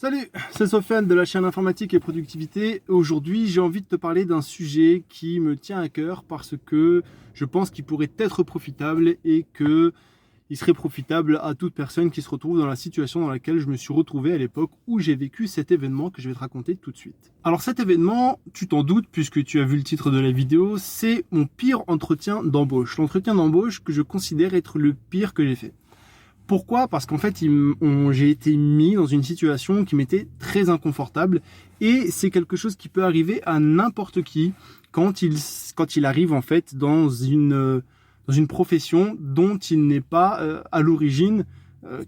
Salut, c'est Sofiane de la chaîne Informatique et Productivité. Aujourd'hui, j'ai envie de te parler d'un sujet qui me tient à cœur parce que je pense qu'il pourrait être profitable et que il serait profitable à toute personne qui se retrouve dans la situation dans laquelle je me suis retrouvé à l'époque où j'ai vécu cet événement que je vais te raconter tout de suite. Alors cet événement, tu t'en doutes puisque tu as vu le titre de la vidéo, c'est mon pire entretien d'embauche. L'entretien d'embauche que je considère être le pire que j'ai fait. Pourquoi? Parce qu'en fait, j'ai été mis dans une situation qui m'était très inconfortable et c'est quelque chose qui peut arriver à n'importe qui quand il arrive en fait dans une profession dont il n'est pas à l'origine,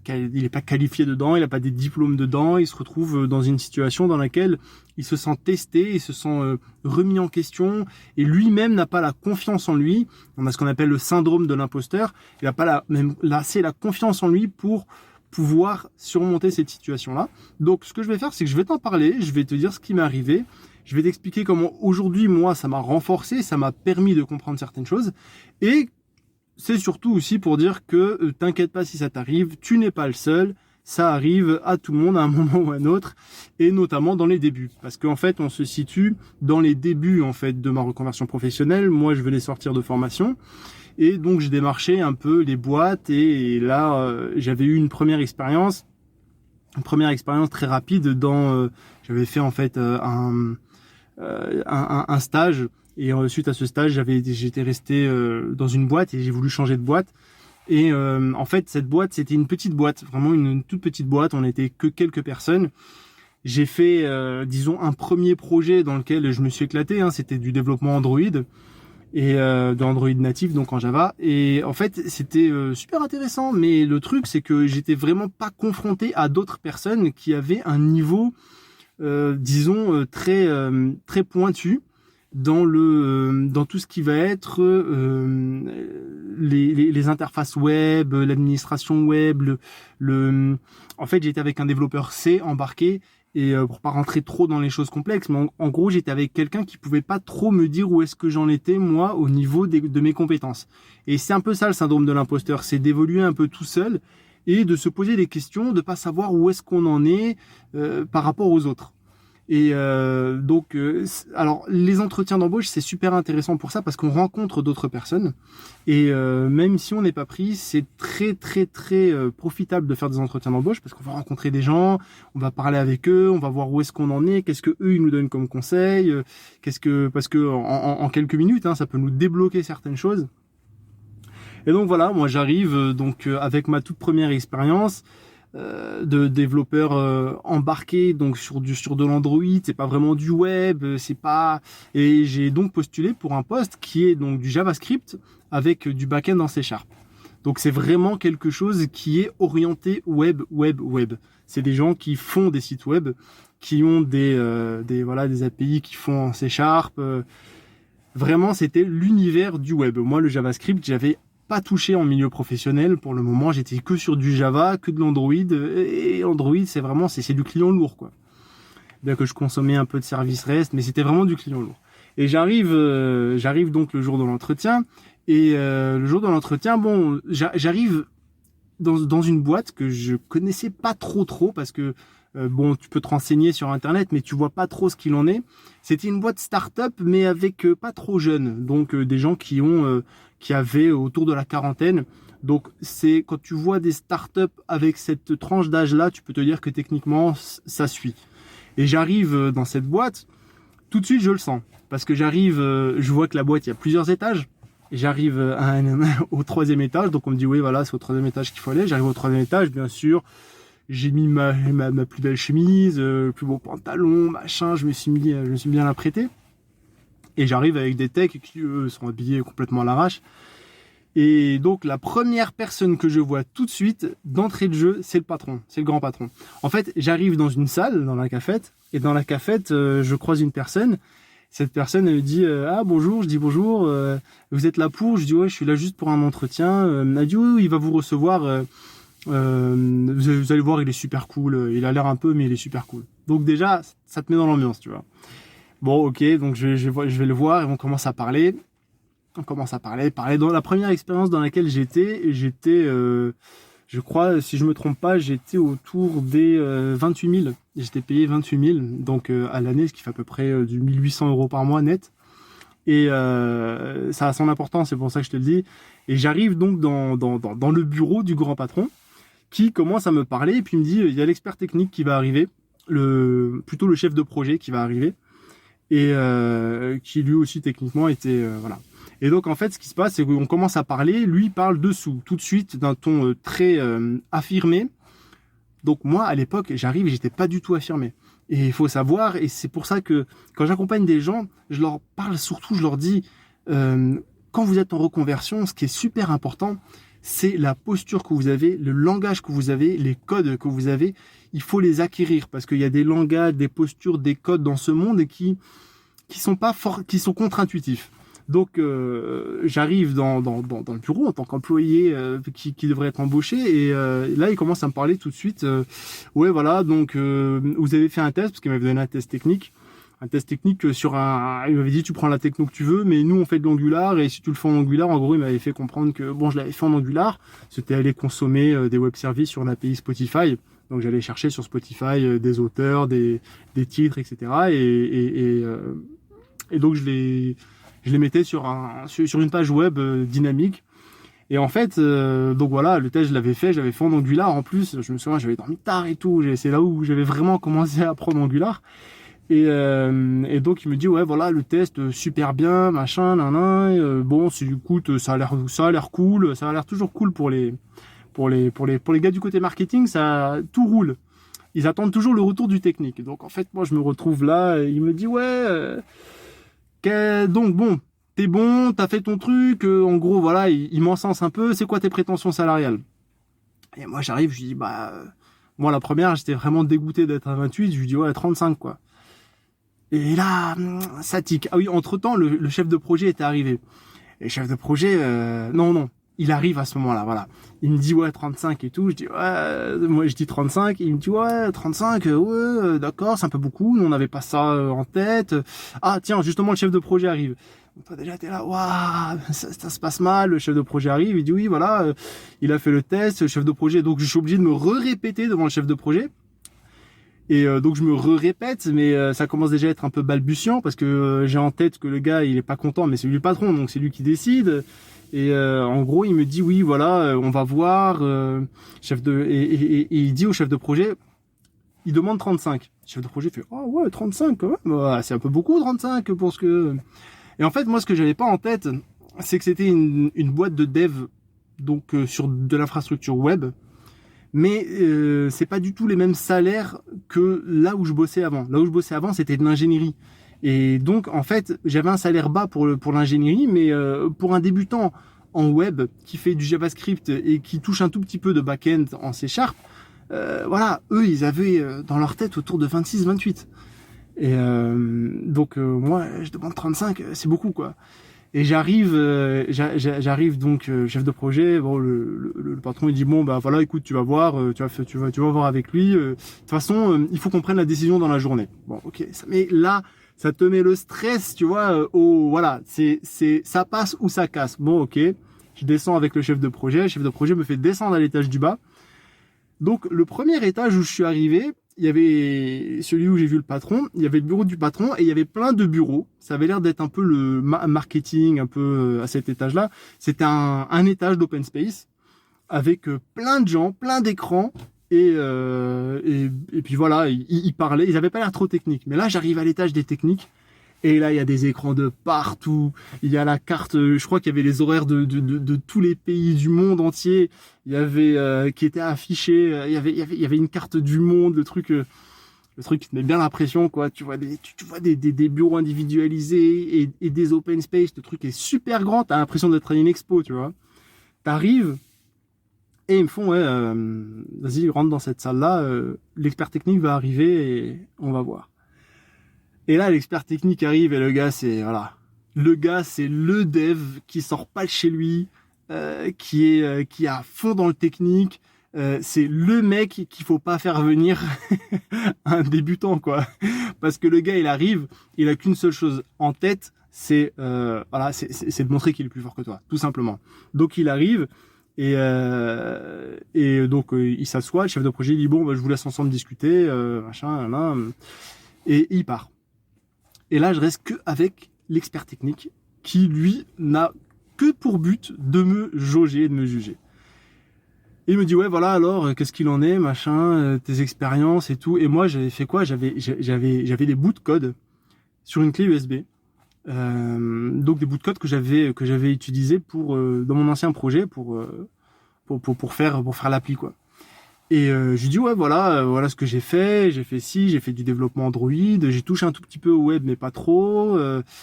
il n'est pas qualifié dedans, il n'a pas des diplômes dedans, il se retrouve dans une situation dans laquelle il se sent testé, il se sent remis en question et lui-même n'a pas la confiance en lui. On a ce qu'on appelle le syndrome de l'imposteur. Il n'a pas assez la confiance en lui pour pouvoir surmonter cette situation-là. Donc ce que je vais faire, c'est que je vais t'en parler, je vais te dire ce qui m'est arrivé, je vais t'expliquer comment aujourd'hui, moi, ça m'a renforcé, ça m'a permis de comprendre certaines choses et c'est surtout aussi pour dire que t'inquiète pas si ça t'arrive, tu n'es pas le seul, ça arrive à tout le monde à un moment ou à un autre, et notamment dans les débuts. Parce qu'en fait, on se situe dans les débuts en fait de ma reconversion professionnelle. Moi, je venais sortir de formation, et donc j'ai démarché un peu les boîtes, et là, j'avais eu une première expérience très rapide dans... j'avais fait en fait un stage. Et suite à ce stage, j'étais resté dans une boîte et j'ai voulu changer de boîte. Et en fait, cette boîte, c'était une petite boîte, vraiment une toute petite boîte. On n'était que quelques personnes. J'ai fait, disons, un premier projet dans lequel je me suis éclaté. Hein, c'était du développement Android et de Android natif, donc en Java. Et en fait, c'était super intéressant. Mais le truc, c'est que j'étais vraiment pas confronté à d'autres personnes qui avaient un niveau, disons, très pointu dans tout ce qui va être les interfaces web, l'administration web, en fait j'étais avec un développeur C embarqué et pour pas rentrer trop dans les choses complexes, mais en gros j'étais avec quelqu'un qui pouvait pas trop me dire où est-ce que j'en étais moi au niveau de mes compétences. Et c'est un peu ça le syndrome de l'imposteur, c'est d'évoluer un peu tout seul et de se poser des questions, de pas savoir où est-ce qu'on en est par rapport aux autres. Et alors les entretiens d'embauche c'est super intéressant pour ça parce qu'on rencontre d'autres personnes et même si on n'est pas pris, c'est très profitable de faire des entretiens d'embauche parce qu'on va rencontrer des gens, on va parler avec eux, on va voir où est-ce qu'on en est, qu'est-ce que eux ils nous donnent comme conseil, parce que en quelques minutes hein, ça peut nous débloquer certaines choses. Et donc voilà, moi j'arrive avec ma toute première expérience de développeur embarqué donc sur de l'Android, c'est pas vraiment du web, et j'ai donc postulé pour un poste qui est donc du JavaScript avec du back-end en C#. Donc c'est vraiment quelque chose qui est orienté web. C'est des gens qui font des sites web, qui ont des API qui font en C#. Vraiment c'était l'univers du web. Moi le JavaScript, j'avais pas touché en milieu professionnel pour le moment, j'étais que sur du Java, que de l'Android, et Android c'est du client lourd quoi. Bien que je consommais un peu de service REST, mais c'était vraiment du client lourd. Et j'arrive donc le jour de l'entretien, et le jour de l'entretien, bon, j'arrive dans une boîte que je connaissais pas trop parce que bon, tu peux te renseigner sur internet, mais tu vois pas trop ce qu'il en est. C'était une boîte start-up, mais avec pas trop jeunes, donc des gens qui avaient autour de la quarantaine. Donc c'est quand tu vois des start-up avec cette tranche d'âge-là, tu peux te dire que techniquement ça suit. Et j'arrive dans cette boîte, tout de suite je le sens, parce que je vois que la boîte il y a plusieurs étages. J'arrive au 3e étage, donc on me dit oui voilà c'est au 3e étage qu'il faut aller. J'arrive au 3e étage, bien sûr. J'ai mis ma plus belle chemise, le plus beau pantalon, machin, je me suis bien apprêté. Et j'arrive avec des techs qui, eux, sont habillés complètement à l'arrache. Et donc, la première personne que je vois tout de suite, d'entrée de jeu, c'est le patron, c'est le grand patron. En fait, j'arrive dans une salle, dans la cafette, et dans la cafette, je croise une personne. Cette personne, elle me dit « Ah, bonjour », je dis « Bonjour, vous êtes là pour ?» Je dis « Ouais, je suis là juste pour un entretien. » Elle m'a dit « Oui, il va vous recevoir. » Vous allez voir, il est super cool. Il a l'air un peu, mais il est super cool. Donc déjà, ça te met dans l'ambiance, tu vois. Bon, ok, donc je vais le voir et on commence à parler. Dans la première expérience dans laquelle j'étais Je crois, si je me trompe pas, j'étais autour des 28 000. J'étais payé 28 000, donc à l'année, ce qui fait à peu près du 1800 € par mois net. Et ça a son importance, c'est pour ça que je te le dis. Et j'arrive donc dans le bureau du grand patron qui commence à me parler et puis il me dit, il y a l'expert technique qui va arriver, plutôt le chef de projet qui va arriver et qui lui aussi techniquement était voilà. Et donc en fait ce qui se passe c'est qu'on commence à parler, lui il parle dessous tout de suite d'un ton très affirmé. Donc moi à l'époque j'arrive et j'étais pas du tout affirmé. Et il faut savoir, et c'est pour ça que quand j'accompagne des gens, je leur parle surtout, je leur dis quand vous êtes en reconversion, ce qui est super important, c'est la posture que vous avez, le langage que vous avez, les codes que vous avez. Il faut les acquérir parce qu'il y a des langages, des postures, des codes dans ce monde qui sont pas forts, qui sont contre-intuitifs. Donc j'arrive dans le bureau en tant qu'employé qui devrait être embauché et là il commence à me parler tout de suite. Ouais voilà, donc vous avez fait un test parce qu'il m'avait donné un test technique. Un test technique sur il m'avait dit tu prends la techno que tu veux, mais nous on fait de l'Angular et si tu le fais en Angular, en gros il m'avait fait comprendre que bon je l'avais fait en Angular, c'était aller consommer des web services sur l'API Spotify, donc j'allais chercher sur Spotify des auteurs, des titres, etc. Et donc je les mettais sur une page web dynamique. Et en fait, donc voilà, le test je l'avais fait en Angular en plus, je me souviens j'avais dormi tard et tout, c'est là où j'avais vraiment commencé à apprendre Angular. Et donc il me dit ouais voilà le test super bien machin bon si écoute ça a l'air cool, ça a l'air toujours cool pour les gars du côté marketing, ça tout roule, ils attendent toujours le retour du technique. Donc en fait moi je me retrouve là, il me dit ouais donc bon t'es bon, t'as fait ton truc, en gros voilà il m'encense un peu, c'est quoi tes prétentions salariales? Et moi j'arrive, je lui dis moi la première j'étais vraiment dégoûté d'être à 28, je lui dis ouais 35 quoi. Et là, ça tique. Ah oui, entre-temps, le chef de projet était arrivé. Et le chef de projet, non, il arrive à ce moment-là, voilà. Il me dit, ouais, 35 et tout. Je dis, ouais, moi je dis 35. Il me dit, ouais, 35, ouais, d'accord, c'est un peu beaucoup. Nous, on n'avait pas ça en tête. Ah, tiens, justement, le chef de projet arrive. Donc, toi, déjà, t'es là, waouh, ça se passe mal. Le chef de projet arrive, il dit, oui, voilà, il a fait le test, le chef de projet. Donc, je suis obligé de me répéter devant le chef de projet. Et donc je me répète, mais ça commence déjà à être un peu balbutiant parce que j'ai en tête que le gars il est pas content, mais c'est lui le patron, donc c'est lui qui décide. Et en gros il me dit oui voilà, on va voir et il dit au chef de projet, il demande 35. Le chef de projet fait oh ouais 35 quand même, bah, c'est un peu beaucoup 35 pour ce que. Et en fait moi ce que j'avais pas en tête, c'est que c'était une boîte de dev donc sur de l'infrastructure web. Mais c'est pas du tout les mêmes salaires que là où je bossais avant. Là où je bossais avant, c'était de l'ingénierie. Et donc, en fait, j'avais un salaire bas pour l'ingénierie, mais pour un débutant en web qui fait du JavaScript et qui touche un tout petit peu de back-end en C#, voilà, eux, ils avaient dans leur tête autour de 26-28. Et donc, moi, je demande 35, c'est beaucoup, quoi. Et j'arrive donc chef de projet. Bon, le patron il dit bon bah voilà, écoute, tu vas voir, tu vas voir avec lui. De toute façon, il faut qu'on prenne la décision dans la journée. Bon, ok. Mais là, ça te met le stress, tu vois. Voilà, c'est ça passe ou ça casse. Bon, ok. Je descends avec le chef de projet. Le chef de projet me fait descendre à l'étage du bas. Donc le premier étage où je suis arrivé, il y avait celui où j'ai vu le patron, il y avait le bureau du patron et il y avait plein de bureaux. Ça avait l'air d'être un peu le marketing, un peu à cet étage-là. C'était un étage d'open space avec plein de gens, plein d'écrans et puis voilà, ils parlaient. Ils avaient pas l'air trop techniques. Mais là, j'arrive à l'étage des techniques. Et là, il y a des écrans de partout. Il y a la carte, je crois qu'il y avait les horaires de tous les pays du monde entier. Il y avait qui était affiché. Il y avait une carte du monde, le truc qui te met bien l'impression, quoi. Tu vois des bureaux individualisés et des open space. Le truc est super grand. T'as l'impression d'être à une expo, tu vois. T'arrives et ils me font, ouais, vas-y, rentre dans cette salle-là. L'expert technique va arriver et on va voir. Et là, l'expert technique arrive et le gars, c'est le dev qui sort pas de chez lui, qui est à fond dans le technique. C'est le mec qu'il faut pas faire venir un débutant, quoi. Parce que le gars, il arrive, il a qu'une seule chose en tête, c'est de montrer qu'il est plus fort que toi, tout simplement. Donc il arrive, Et donc il s'assoit, le chef de projet il dit bon bah, je vous laisse ensemble discuter, machin, là, et il part. Et là je reste que avec l'expert technique qui lui n'a que pour but de me jauger, de me juger. Et il me dit ouais voilà alors qu'est-ce qu'il en est machin, tes expériences et tout. Et moi j'avais fait quoi, j'avais des bouts de code sur une clé USB. Donc des bouts de code que j'avais utilisé pour dans mon ancien projet pour faire l'appli quoi. Et je lui dis ouais voilà ce que j'ai fait ci, j'ai fait du développement Android, j'ai touché un tout petit peu au web mais pas trop,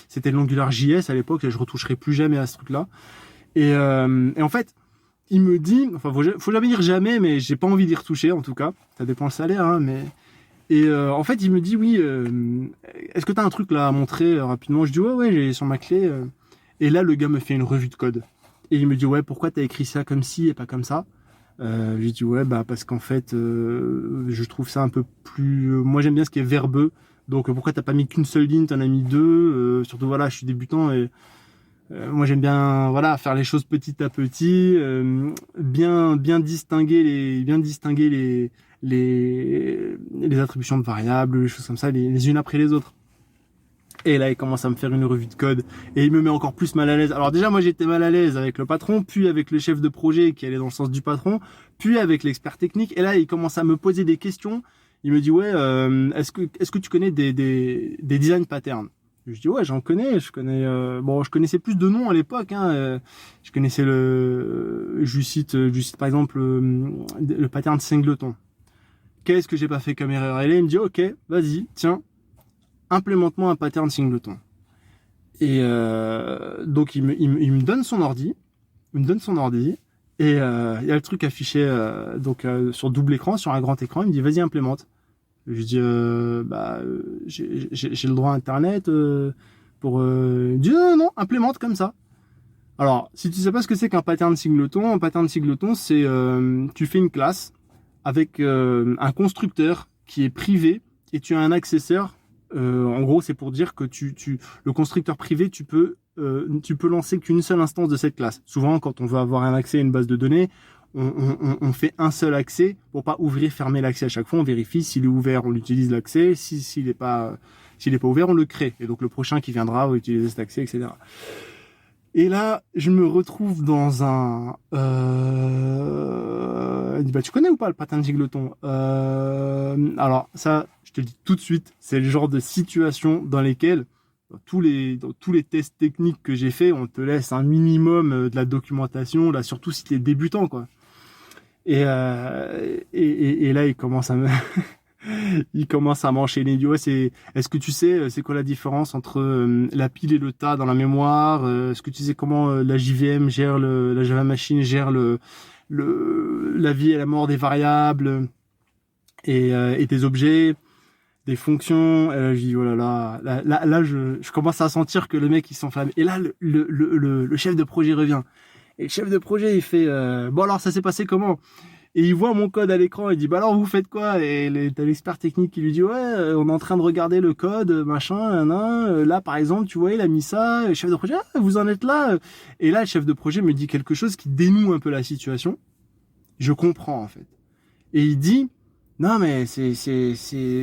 c'était de l'AngularJS à l'époque et je retoucherai plus jamais à ce truc là. Et en fait il me dit, enfin faut jamais dire jamais, mais j'ai pas envie d'y retoucher en tout cas, ça dépend le salaire hein, mais et en fait, il me dit oui, est-ce que tu as un truc là à montrer rapidement? Je dis ouais, j'ai sur ma clé. Et là, le gars me fait une revue de code. Et il me dit ouais, pourquoi tu as écrit ça comme ci et pas comme ça? Je lui dis ouais, bah parce qu'en fait, je trouve ça un peu plus. Moi, j'aime bien ce qui est verbeux. Donc pourquoi t'as pas mis qu'une seule ligne, t'en as mis deux? Surtout voilà, je suis débutant et moi j'aime bien voilà faire les choses petit à petit, bien distinguer les attributions de variables, les choses comme ça, les unes après les autres. Et là, il commence à me faire une revue de code et il me met encore plus mal à l'aise. Alors déjà, moi, j'étais mal à l'aise avec le patron, puis avec le chef de projet qui allait dans le sens du patron, puis avec l'expert technique. Et là, il commence à me poser des questions. Il me dit, ouais, est-ce que tu connais des design patterns? Je dis, ouais, j'en connais. Je connaissais plus de noms à l'époque. Hein. Je connaissais je lui cite par exemple le pattern singleton. Qu'est-ce que j'ai pas fait comme erreur? Et là, il me dit, ok, vas-y, tiens, implémente-moi un pattern singleton. Et donc il me donne son ordi, et il y a le truc affiché sur double écran, sur un grand écran. Il me dit vas-y implémente. Je lui dis j'ai le droit à internet pour. Il dit non, implémente comme ça. Alors si tu sais pas ce que c'est qu'un pattern singleton, c'est tu fais une classe avec un constructeur qui est privé et tu as un accesseur. En gros, c'est pour dire que le constructeur privé, tu peux lancer qu'une seule instance de cette classe. Souvent, quand on veut avoir un accès à une base de données, on fait un seul accès pour pas ouvrir, fermer l'accès à chaque fois. On vérifie s'il est ouvert, on utilise l'accès. S'il n'est pas ouvert, on le crée. Et donc le prochain qui viendra va utiliser cet accès, etc. Et là, je me retrouve dans un. Il dit tu connais ou pas le pattern singleton? Alors ça, je te le dis tout de suite, c'est le genre de situation dans lesquelles dans tous les tests techniques que j'ai fait, on te laisse un minimum de la documentation, là surtout si tu es débutant quoi. Et là il commence à m'enchaîner. Il dit est-ce que tu sais c'est quoi la différence entre la pile et le tas dans la mémoire? Est-ce que tu sais comment la JVM gère la Java Machine gère la vie et la mort des variables et des objets, des fonctions? Et là, je dis oh là, je commence à sentir que le mec il s'enflamme. Et là le chef de projet revient. Et le chef de projet il fait bon alors ça s'est passé comment? Et il voit mon code à l'écran, il dit bah alors vous faites quoi? Et t'as l'expert technique qui lui dit ouais on est en train de regarder le code machin là par exemple tu vois il a mis ça. Le chef de projet vous en êtes là? Et là le chef de projet me dit quelque chose qui dénoue un peu la situation. Je comprends en fait. Et il dit non mais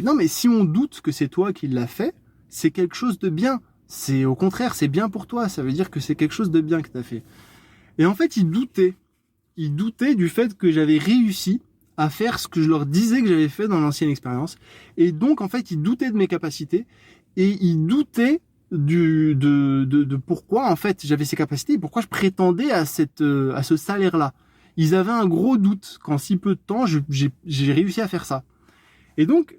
non mais si on doute que c'est toi qui l'as fait, c'est quelque chose de bien. C'est au contraire c'est bien pour toi. Ça veut dire que c'est quelque chose de bien que t'as fait. Et en fait il doutait du fait que j'avais réussi à faire ce que je leur disais que j'avais fait dans l'ancienne expérience. Et donc, en fait, ils doutaient de mes capacités et ils doutaient de pourquoi, en fait, j'avais ces capacités et pourquoi je prétendais à ce salaire-là. Ils avaient un gros doute qu'en si peu de temps, j'ai réussi à faire ça. Et donc,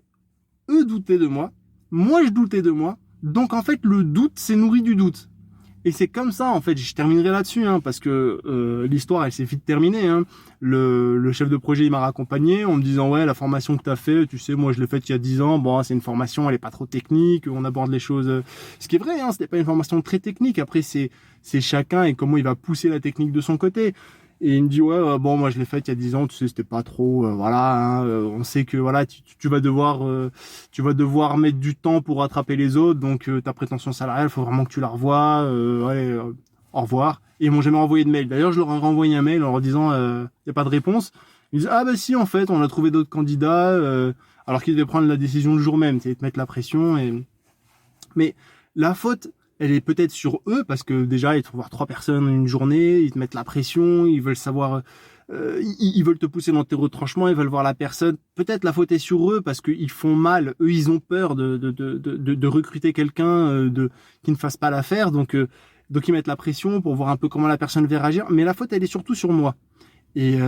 eux doutaient de moi je doutais de moi. Donc, en fait, le doute s'est nourri du doute. Et c'est comme ça, en fait, je terminerai là-dessus, hein, parce que l'histoire, elle s'est vite terminée. Hein. Le chef de projet, il m'a raccompagné en me disant, ouais, la formation que tu as fait, tu sais, moi, je l'ai faite il y a 10 ans. Bon, c'est une formation, elle est pas trop technique. On aborde les choses. Ce qui est vrai, hein, c'était pas une formation très technique. Après, c'est chacun et comment il va pousser la technique de son côté. Et il me dit ouais bon moi je l'ai faite il y a 10 ans, tu sais c'était pas trop voilà hein, on sait que voilà tu vas devoir mettre du temps pour rattraper les autres, donc ta prétention salariale faut vraiment que tu la revoies au revoir. Et ils m'ont jamais envoyé de mail. D'ailleurs, je leur ai renvoyé un mail en leur disant, il n'y a pas de réponse. Ils disent, ah bah si, en fait, on a trouvé d'autres candidats, alors qu'ils devaient prendre la décision le jour même, c'est de mettre la pression. Mais la faute, elle est peut-être sur eux, parce que déjà, ils te font voir 3 personnes une journée, ils te mettent la pression, ils veulent savoir, ils veulent te pousser dans tes retranchements, ils veulent voir la personne. Peut-être la faute est sur eux, parce qu'ils font mal, eux, ils ont peur de recruter quelqu'un qui ne fasse pas l'affaire, donc ils mettent la pression pour voir un peu comment la personne va réagir. Mais la faute, elle est surtout sur moi. Et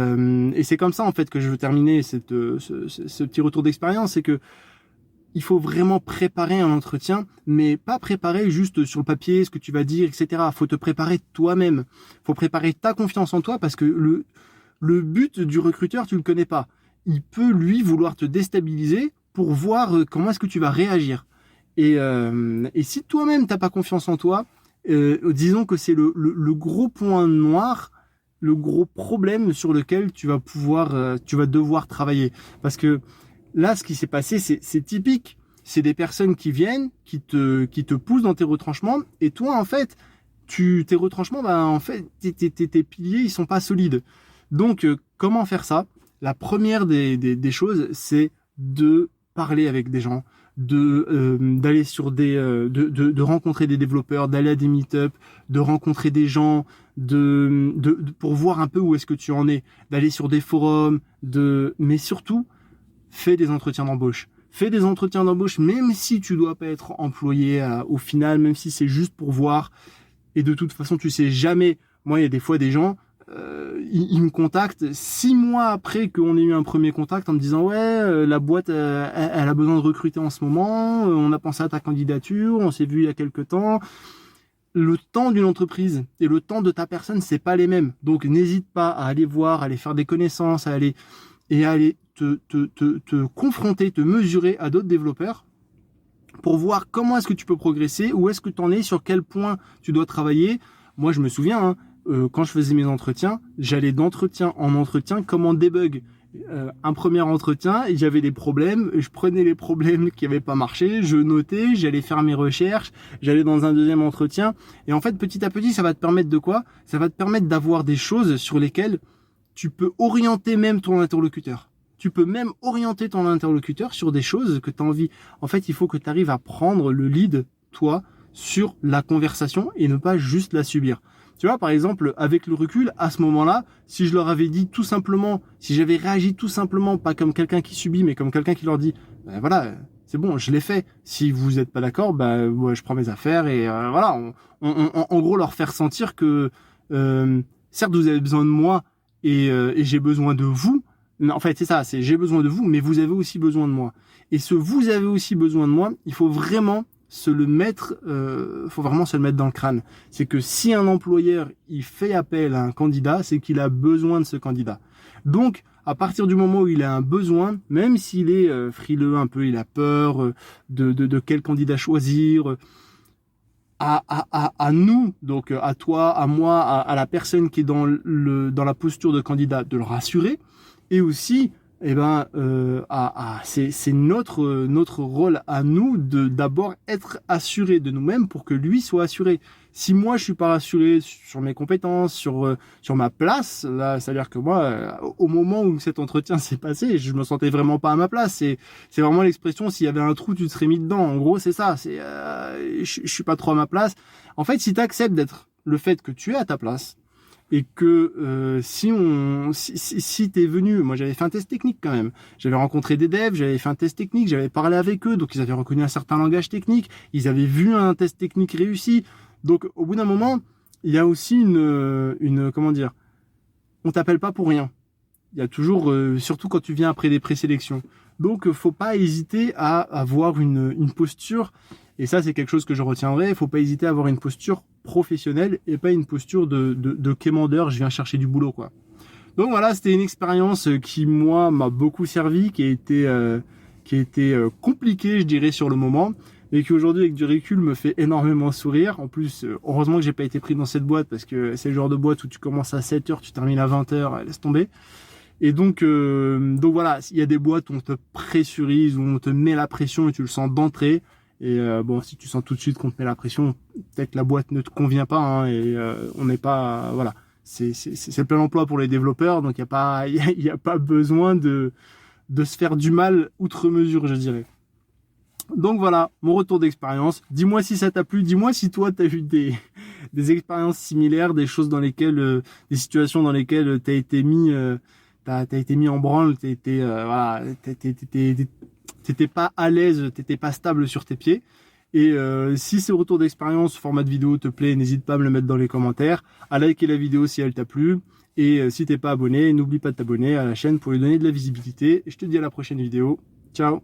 c'est comme ça, en fait, que je veux terminer ce petit retour d'expérience, c'est que il faut vraiment préparer un entretien, mais pas préparer juste sur le papier ce que tu vas dire, etc. Faut te préparer toi-même. Faut préparer ta confiance en toi, parce que le but du recruteur, tu le connais pas. Il peut, lui, vouloir te déstabiliser pour voir comment est-ce que tu vas réagir. Et si toi-même t'as pas confiance en toi, disons que c'est le gros point noir, le gros problème sur lequel tu vas devoir travailler. Parce que là, ce qui s'est passé, c'est typique. C'est des personnes qui viennent, qui te poussent dans tes retranchements, et toi, en fait, tes retranchements, en fait, tes piliers, ils sont pas solides. Donc, comment faire ça? La première des choses, c'est de parler avec des gens, d'aller sur de rencontrer des développeurs, d'aller à des meet-up, de rencontrer des gens, pour voir un peu où est-ce que tu en es, d'aller sur des forums, mais surtout, fais des entretiens d'embauche. Fais des entretiens d'embauche, même si tu dois pas être employé au final, même si c'est juste pour voir. Et de toute façon, tu sais jamais. Moi, il y a des fois des gens, ils me contactent 6 mois après qu'on ait eu un premier contact en me disant la boîte elle a besoin de recruter en ce moment, on a pensé à ta candidature, on s'est vu il y a quelques temps. Le temps d'une entreprise et le temps de ta personne, c'est pas les mêmes. Donc n'hésite pas à aller voir, à aller faire des connaissances, à aller te confronter, te mesurer à d'autres développeurs pour voir comment est-ce que tu peux progresser, où est-ce que tu en es, sur quel point tu dois travailler. Moi, je me souviens, quand je faisais mes entretiens, j'allais d'entretien en entretien comme en debug. Un premier entretien, et j'avais des problèmes, je prenais les problèmes qui n'avaient pas marché, je notais, j'allais faire mes recherches, j'allais dans un deuxième entretien, et en fait, petit à petit, ça va te permettre de quoi? Ça va te permettre d'avoir des choses sur lesquelles tu peux orienter même ton interlocuteur. Tu peux même orienter ton interlocuteur sur des choses que tu as envie. En fait, il faut que tu arrives à prendre le lead, toi, sur la conversation et ne pas juste la subir. Tu vois, par exemple, avec le recul, à ce moment-là, si je leur avais dit tout simplement, si j'avais réagi tout simplement, pas comme quelqu'un qui subit, mais comme quelqu'un qui leur dit, ben voilà, c'est bon, je l'ai fait. Si vous n'êtes pas d'accord, ouais, je prends mes affaires et voilà. En gros, leur faire sentir que, certes, vous avez besoin de moi et j'ai besoin de vous. En fait, c'est ça, c'est j'ai besoin de vous, mais vous avez aussi besoin de moi. Et ce vous avez aussi besoin de moi, il faut vraiment faut vraiment se le mettre dans le crâne. C'est que si un employeur, il fait appel à un candidat, c'est qu'il a besoin de ce candidat. Donc, à partir du moment où il a un besoin, même s'il est frileux un peu, il a peur de quel candidat choisir, à nous, donc à toi, à moi, à la personne qui est dans la posture de candidat, de le rassurer. Et aussi, c'est notre rôle à nous de d'abord être assuré de nous-mêmes pour que lui soit assuré. Si moi je suis pas rassuré sur mes compétences, sur ma place, là, c'est-à-dire que moi, au moment où cet entretien s'est passé, je me sentais vraiment pas à ma place. C'est vraiment l'expression, s'il y avait un trou, tu te serais mis dedans. En gros, c'est ça. Je suis pas trop à ma place. En fait, si tu acceptes d'être le fait que tu es à ta place, et que si t'es venu, moi j'avais fait un test technique quand même, j'avais rencontré des devs, j'avais fait un test technique, j'avais parlé avec eux, donc ils avaient reconnu un certain langage technique, ils avaient vu un test technique réussi, donc au bout d'un moment, il y a aussi une comment dire, on t'appelle pas pour rien, il y a toujours, surtout quand tu viens après des présélections, donc faut pas hésiter à avoir une posture. Et ça, c'est quelque chose que je retiendrai. Il faut pas hésiter à avoir une posture professionnelle et pas une posture de quémandeur. Je viens chercher du boulot, quoi. Donc voilà, c'était une expérience qui, moi, m'a beaucoup servi, qui a été compliquée, je dirais, sur le moment, mais qui aujourd'hui, avec du recul, me fait énormément sourire. En plus, heureusement que j'ai pas été pris dans cette boîte, parce que c'est le genre de boîte où tu commences à 7h, tu termines à 20h, laisse tomber. Et donc voilà, il y a des boîtes où on te pressurise, où on te met la pression et tu le sens d'entrée. Et bon, si tu sens tout de suite qu'on te met la pression, peut-être la boîte ne te convient pas, hein, et on n'est pas, voilà, c'est le plein emploi pour les développeurs, donc il y a pas besoin de se faire du mal outre mesure, je dirais. Donc voilà, mon retour d'expérience. Dis-moi si ça t'a plu, dis-moi si toi t'as eu des expériences similaires, des choses dans lesquelles, des situations dans lesquelles t'as été mis, t'as été mis en branle, voilà, t'étais pas à l'aise, t'étais pas stable sur tes pieds. Et si ce retour d'expérience, format de vidéo te plaît, n'hésite pas à me le mettre dans les commentaires, à liker la vidéo si elle t'a plu. Et si t'es pas abonné, n'oublie pas de t'abonner à la chaîne pour lui donner de la visibilité. Et je te dis à la prochaine vidéo. Ciao!